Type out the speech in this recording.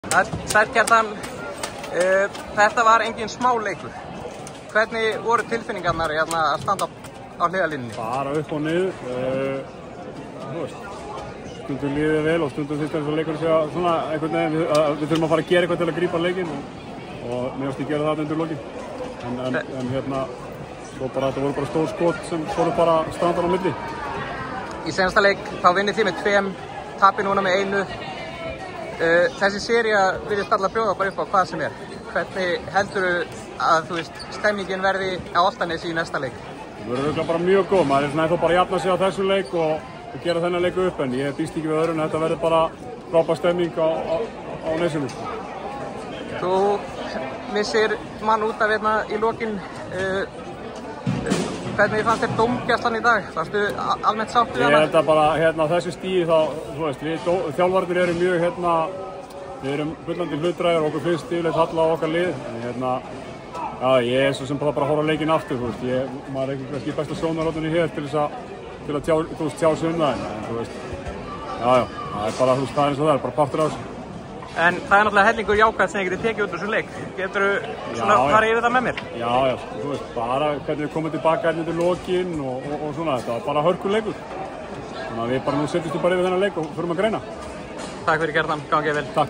Sæll Kjartan, þetta var engin smá leikur. Hvernig voru tilfinningarnar að standa á hliðarlínunni? Bara upp og niður. Stundum líðið vel og stundum þess að leikurinn sé að svona einhvern veginn við þurfum að fara að gera eitthvað til að grípa leikinn og mér finnst ég gera það undir lokin. En svo bara þetta voru bara stór skot sem fóru bara strandar á milli. Í seinasta leik þá vinnið þið með 2, tapir núna með 1. Þessi sería virðist alla bjóða bara upp á hvað sem er. Hvernig heldurðu að stemningin verði á Álftanesi í næsta leik? Það verður örugglega bara mjög góð. Maður er svona eitthvað bara að jafna sig á þessu leik og gera þennan leiku upp, en ég býst ekki við öðru en þetta verður bara frábær stemning á Nesinu. Þú missir mann út af í lokin. Hvernig fannst þér dómgæslan í dag? Varstu almennt sátt við hana? Ég held að bara þessu stíði þá, við þjálfarnir erum mjög við erum fullandi hlutdrægir og okkur finnst yfirleitt halla á okkar lið. En ég er svo sem bara að horfa á leikinn aftur, maður er ekki kannski besta sjónarhorninu hér til að tjá sig um það, en það er bara, það er eins og það er, bara partur af þessu. En það er náttúrulega hellingur jákvæmt sem þið getið tekið út úr þessu leik. Geturðu farið yfir það með mér? Já, bara hvernig við komum tilbaka undir lokin og svona, þetta var bara hörkuleikur. Þannig að við bara nú setjumst bara yfir þennan leik og förum að greina. Takk fyrir Kjartan, gangið vel. Takk.